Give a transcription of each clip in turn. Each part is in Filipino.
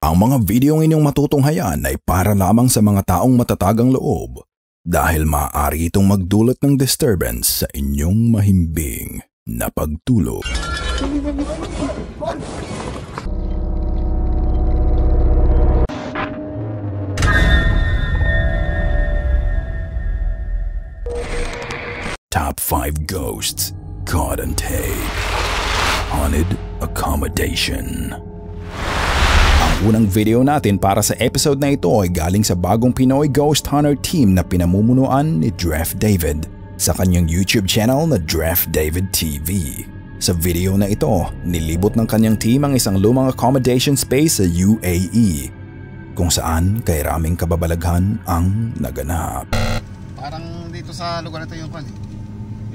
Ang mga videong inyong matutunghayan ay para lamang sa mga taong matatagang loob dahil maaari itong magdulot ng disturbance sa inyong mahimbing na pagtulog. Top 5 Ghosts Caught on Tape. Haunted Accommodation. Ang unang video natin para sa episode na ito ay galing sa bagong Pinoy Ghost Hunter team na pinamumunuan ni Dref David sa kanyang YouTube channel na Dref David TV. Sa video na ito, nilibot ng kanyang team ang isang lumang accommodation space sa UAE kung saan kay raming kababalaghan ang naganap. Parang dito sa lugar na ito yung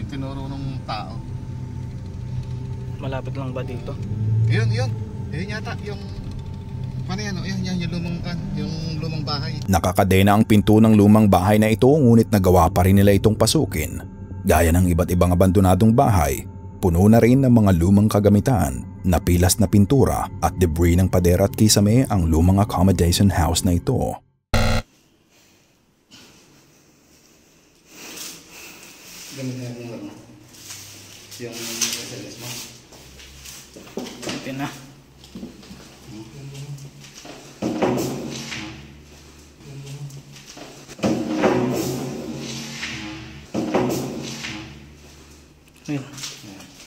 tinuro ng tao. Malapit lang ba dito? Yun yata yung yung lumang bahay. Nakakadena ang pinto ng lumang bahay na ito ngunit nagawa pa rin nila itong pasukin. Gaya ng iba't ibang abandonadong bahay, puno na rin ng mga lumang kagamitan, napilas na pintura at debris ng pader at kisame ang lumang accommodation house na ito. Yung SLS mo. Ito na.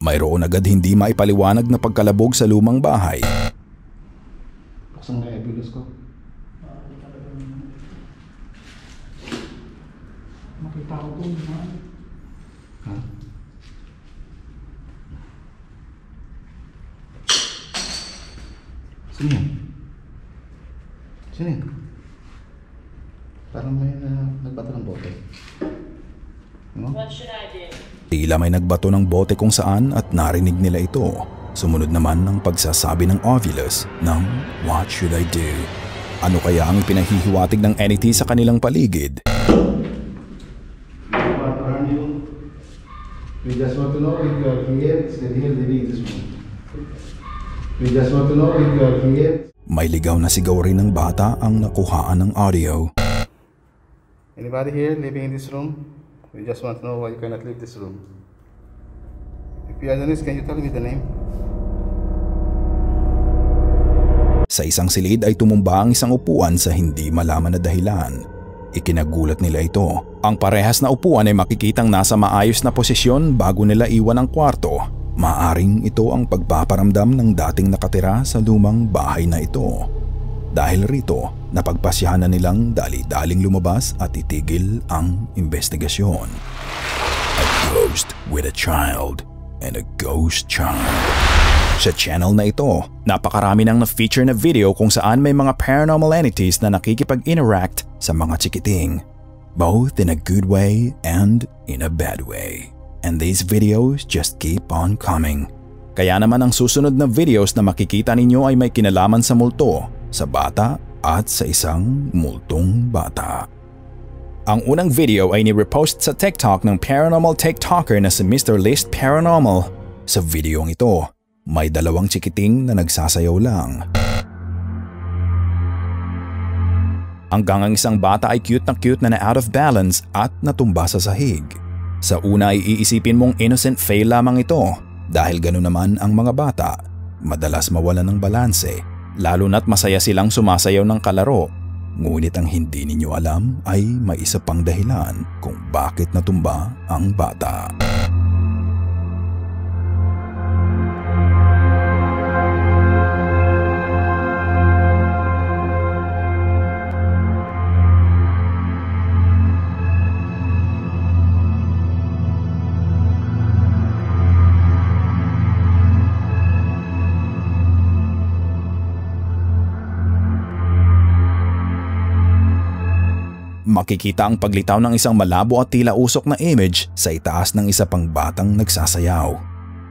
Mayroon agad hindi maipaliwanag na pagkalabog sa lumang bahay. Buksan na ebilos ko. Makita ko ito. Ha? Sino yan? Sino yan? Parang may nagbato ng bote. No? What should I do? Tila may nagbato ng bote kung saan at narinig nila ito. Sumunod naman ang pagsasabi ng Ovilus ng What should I do? Ano kaya ang ipinahihiwatig ng entity sa kanilang paligid? We just want to know if you are here, still here living in this room. We just want to know if you are here. May ligaw na sigaw rin ng bata ang nakuhaan ng audio. Anybody here living in this room? We just want to know why you cannot leave this room. If you are honest, can you tell me the name? Sa isang silid ay tumumba ang isang upuan sa hindi malaman na dahilan. Ikinagulat nila ito. Ang parehas na upuan ay makikitang nasa maayos na posisyon bago nila iwan ang kwarto. Maaring ito ang pagpaparamdam ng dating nakatira sa lumang bahay na ito. Dahil rito, napagpasyahan na nilang dali-daling lumabas at itigil ang investigasyon. A ghost with a child and a ghost child. Sa channel na ito, napakarami nang na-feature na video kung saan may mga paranormal entities na nakikipag-interact sa mga chikiting, both in a good way and in a bad way. And these videos just keep on coming. Kaya naman ang susunod na videos na makikita ninyo ay may kinalaman sa multo, sa bata at sa isang multong bata. Ang unang video ay ni-repost sa TikTok ng paranormal TikToker na si Mr. List Paranormal. Sa videong ito, may dalawang chikiting na nagsasayaw lang. Hanggang ang isang bata ay cute na out of balance at natumba sa sahig. Sa una ay iisipin mong innocent fail lamang ito dahil gano'n naman ang mga bata, madalas mawalan ng balanse. Lalo na't masaya silang sumasayaw ng kalaro. Ngunit ang hindi ninyo alam ay may isa pang dahilan kung bakit natumba ang bata. Makikita ang paglitaw ng isang malabo at tila usok na image sa itaas ng isa pang batang nagsasayaw.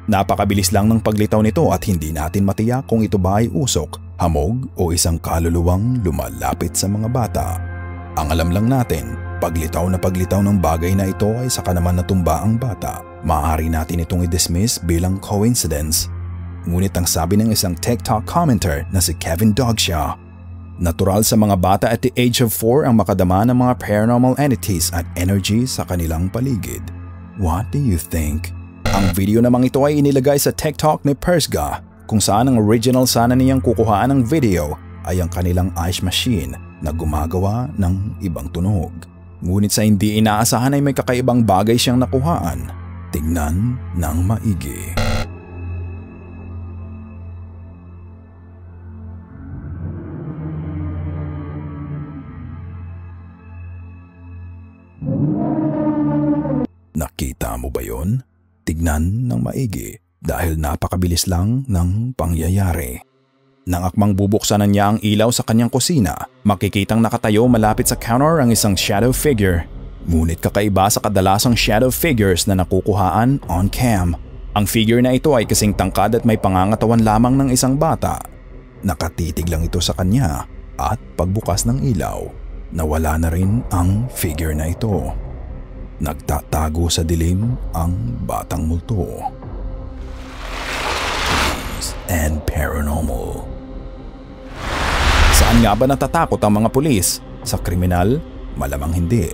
Napakabilis lang ng paglitaw nito at hindi natin matiyak kung ito ba ay usok, hamog o isang kaluluwang lumalapit sa mga bata. Ang alam lang natin, paglitaw ng bagay na ito ay saka naman natumba ang bata. Maaari natin itong i-dismiss bilang coincidence. Ngunit ang sabi ng isang TikTok commenter na si Kevin Dogshaw, Natural sa mga bata at the age of 4 ang makadama ng mga paranormal entities at energy sa kanilang paligid. What do you think? Ang video namang ito ay inilagay sa TikTok ni Persga, kung saan ang original sana niyang kukuhaan ng video ay ang kanilang ice machine na gumagawa ng ibang tunog. Ngunit sa hindi inaasahan ay may kakaibang bagay siyang nakuhaan. Tingnan ng maigi. Nakita mo ba yon? Tignan ng maigi dahil napakabilis lang ng pangyayari. Nang akmang bubuksanan niya ang ilaw sa kanyang kusina, makikitang nakatayo malapit sa counter ang isang shadow figure. Ngunit kakaiba sa kadalasang shadow figures na nakukuhaan on cam. Ang figure na ito ay kasing tangkad at may pangangatawan lamang ng isang bata. Nakatitig lang ito sa kanya at pagbukas ng ilaw, nawala na rin ang figure na ito. Nagtatago sa dilim ang batang multo. Police and paranormal. Saan nga ba natatakot ang mga pulis? Sa kriminal? Malamang hindi.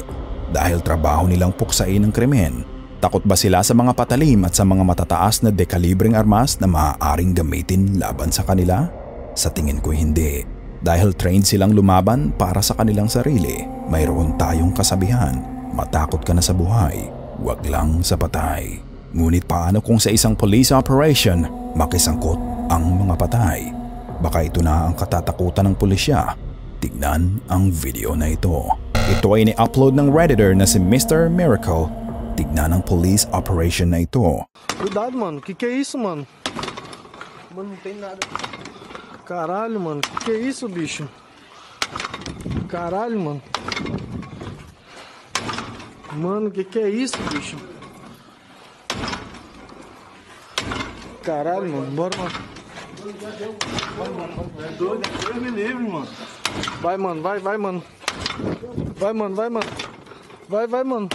Dahil trabaho nilang puksain ang krimen. Takot ba sila sa mga patalim at sa mga matataas na dekalibreng armas na maaaring gamitin laban sa kanila? Sa tingin ko hindi. Dahil trained silang lumaban para sa kanilang sarili. Mayroon tayong kasabihan. Matakot ka na sa buhay, wag lang sa patay. Ngunit paano kung sa isang police operation, makisangkot ang mga patay? Baka ito na ang katatakutan ng pulisya. Tignan ang video na ito. Ito ay ni-upload ng Redditor na si Mr. Miracle. Tignan ang police operation na ito. Cuidado, mano. Que é isso, mano? Mano, não tem nada. Caralho, mano. Que é isso, bicho? Caralho, mano. Mano, que é isso, bicho? Caralho, mano, bora, mano. Deus me livre, mano. Vai, mano, vai, mano. Vai, mano, vai, mano. Vai, mano.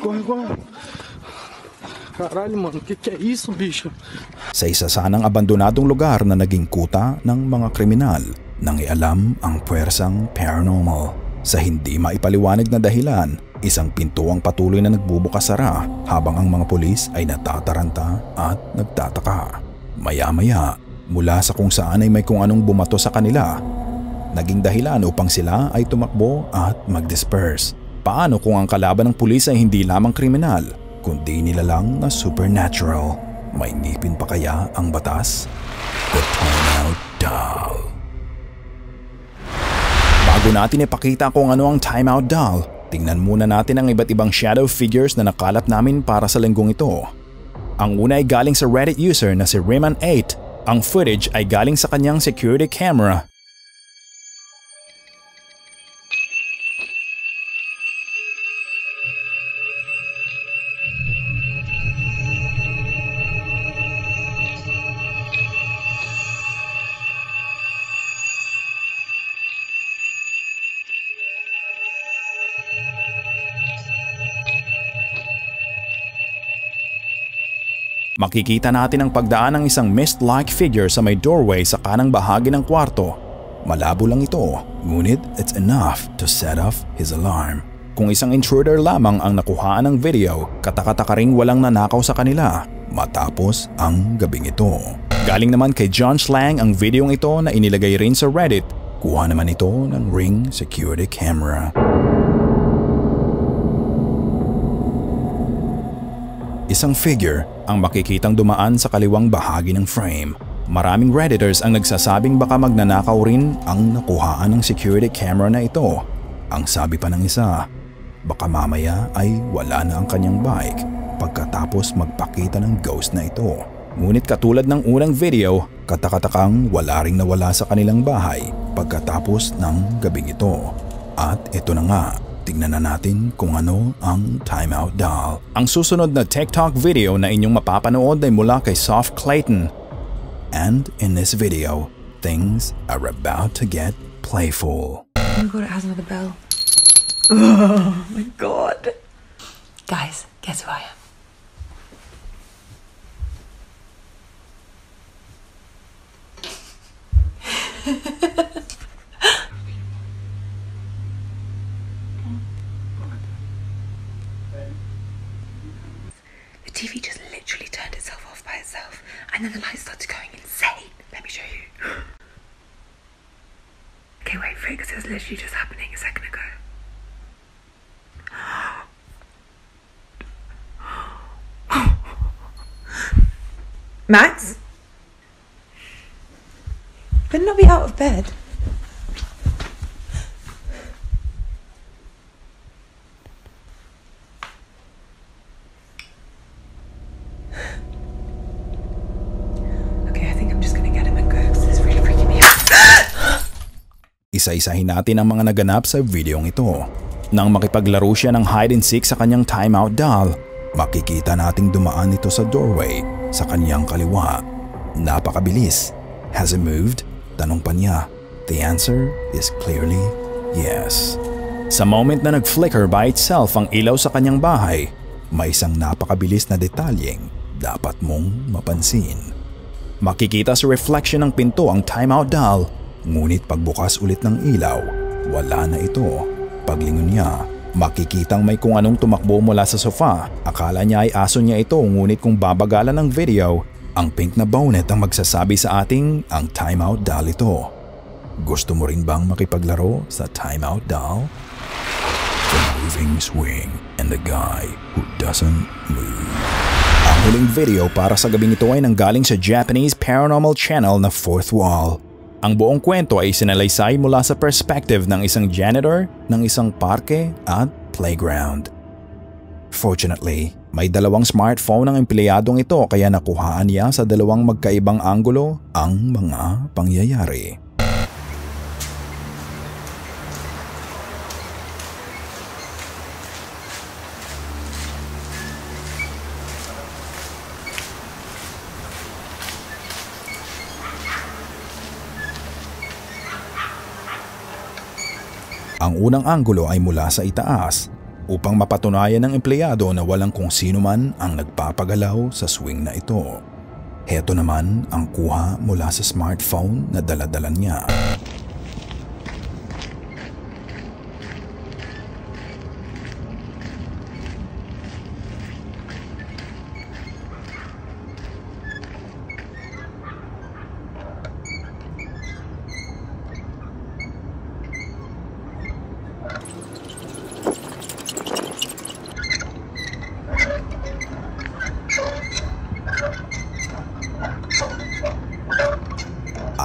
Corre. Caralho, mano, que é isso, bicho? Sa isa sanang abandonadong lugar na naging kuta ng mga kriminal, nang ialam ang puwersang paranormal. Sa hindi maipaliwanag na dahilan, isang pinto ang patuloy na nagbubukas-sara habang ang mga pulis ay natataranta at nagtataka. Maya-maya, mula sa kung saan ay may kung anong bumato sa kanila, naging dahilan upang sila ay tumakbo at mag-disperse. Paano kung ang kalaban ng pulis ay hindi lamang kriminal, kundi nilalang na supernatural? May ngipin pa kaya ang batas? The Timeout Doll. Bago natin ipakita kung ano ang Timeout Doll, tingnan muna natin ang iba't ibang shadow figures na nakalap namin para sa linggong ito. Ang una ay galing sa Reddit user na si Rayman8. Ang footage ay galing sa kanyang security camera. Makikita natin ang pagdaan ng isang mist-like figure sa may doorway sa kanang bahagi ng kwarto. Malabo lang ito, ngunit it's enough to set off his alarm. Kung isang intruder lamang ang nakuhaan ng video, katakataka ring walang nanakaw sa kanila matapos ang gabing ito. Galing naman kay John Slang ang videong ito na inilagay rin sa Reddit. Kuha naman ito ng Ring security camera. Isang figure ang makikitang dumaan sa kaliwang bahagi ng frame. Maraming Redditors ang nagsasabing baka magnanakaw rin ang nakuhaan ng security camera na ito. Ang sabi pa ng isa, baka mamaya ay wala na ang kanyang bike pagkatapos magpakita ng ghost na ito. Ngunit katulad ng unang video, katakatakang wala ring nawala sa kanilang bahay pagkatapos ng gabing ito. At ito na nga. Tingnan na natin kung ano ang Timeout Doll. Ang susunod na TikTok video na inyong mapapanood ay mula kay Soft Clayton. And in this video, things are about to get playful. Oh my god, it has another bell. Oh my god. Guys, guess who I am? The TV just literally turned itself off by itself, and then the lights started going insane. Let me show you. Okay, wait for it, because it was literally just happening a second ago. Max? Better not be out of bed. Okay, I think I'm just gonna get him and go, because this is really freaking me out. Isa-isahin natin ang mga naganap sa videong ito. Nang makipaglaro siya ng hide and seek sa kanyang timeout doll, makikita nating dumaan ito sa doorway sa kanyang kaliwa. Napakabilis. Has it moved? Tanong pa niya. The answer is clearly yes. Sa moment na nag-flicker by itself ang ilaw sa kanyang bahay, may isang napakabilis na detalyeng dapat mong mapansin. Makikita sa reflection ng pinto ang timeout doll, ngunit pagbukas ulit ng ilaw, wala na ito. Paglingon niya, makikitang may kung anong tumakbo mula sa sofa. Akala niya ay aso niya ito, ngunit kung babagalan ng video, ang pink na bonnet ang magsasabi sa ating ang timeout doll ito. Gusto mo rin bang makipaglaro sa timeout doll? The moving swing and the guy who doesn't move. Ang huling video para sa gabing ito ay nanggaling sa Japanese paranormal channel na Fourth Wall. Ang buong kwento ay sinalaysay mula sa perspective ng isang janitor ng isang parke at playground. Fortunately, may dalawang smartphone ang empleyadong ito kaya nakuhaan niya sa dalawang magkaibang anggulo ang mga pangyayari. Ang unang anggulo ay mula sa itaas upang mapatunayan ng empleyado na walang kung sino man ang nagpapagalaw sa swing na ito. Heto naman ang kuha mula sa smartphone na dala-dala niya.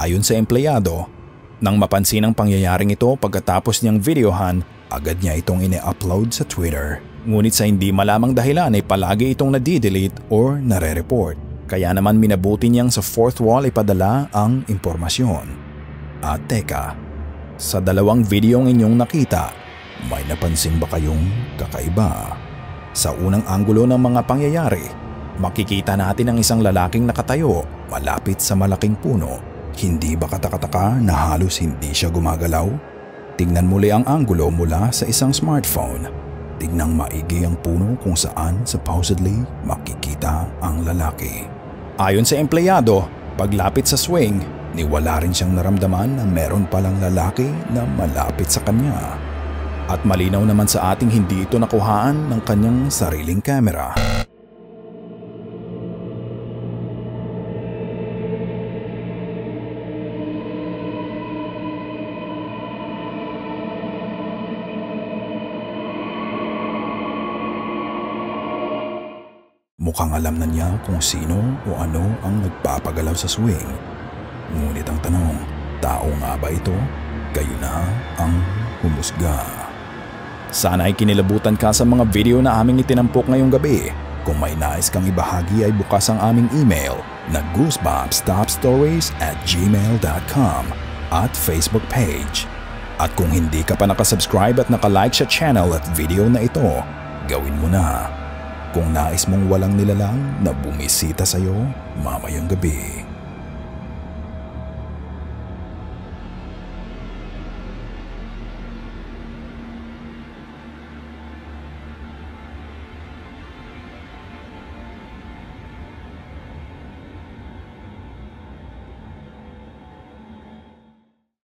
Ayon sa empleyado, nang mapansin ang pangyayaring ito pagkatapos niyang videohan, agad niya itong ine-upload sa Twitter. Ngunit sa hindi malamang dahilan ay palagi itong nadidelete or nare-report. Kaya naman minabuti niyang sa Fourth Wall ipadala ang impormasyon. At teka, sa dalawang videong inyong nakita, may napansin ba kayong kakaiba? Sa unang anggulo ng mga pangyayari, makikita natin ang isang lalaking nakatayo malapit sa malaking puno. Hindi ba katakataka na halos hindi siya gumagalaw? Tingnan muli ang anggulo mula sa isang smartphone. Tingnan maigi ang puno kung saan supposedly makikita ang lalaki. Ayon sa empleyado, paglapit sa swing, niwala rin siyang naramdaman na meron palang lalaki na malapit sa kanya. At malinaw naman sa ating hindi ito nakuhaan ng kanyang sariling kamera. Mukhang alam na niya kung sino o ano ang nagpapagalaw sa swing. Ngunit ang tanong, tao nga ba ito? Kayo na ang humusga. Sana ay kinilabutan ka sa mga video na aming itinampok ngayong gabi. Kung may nais kang ibahagi ay bukas ang aming email na goosebumpstopstories@gmail.com at Facebook page. At kung hindi ka pa nakasubscribe at nakalike sa channel at video na ito, gawin mo na. Kung nais mong walang nilalang na bumisita sa'yo mamayang gabi.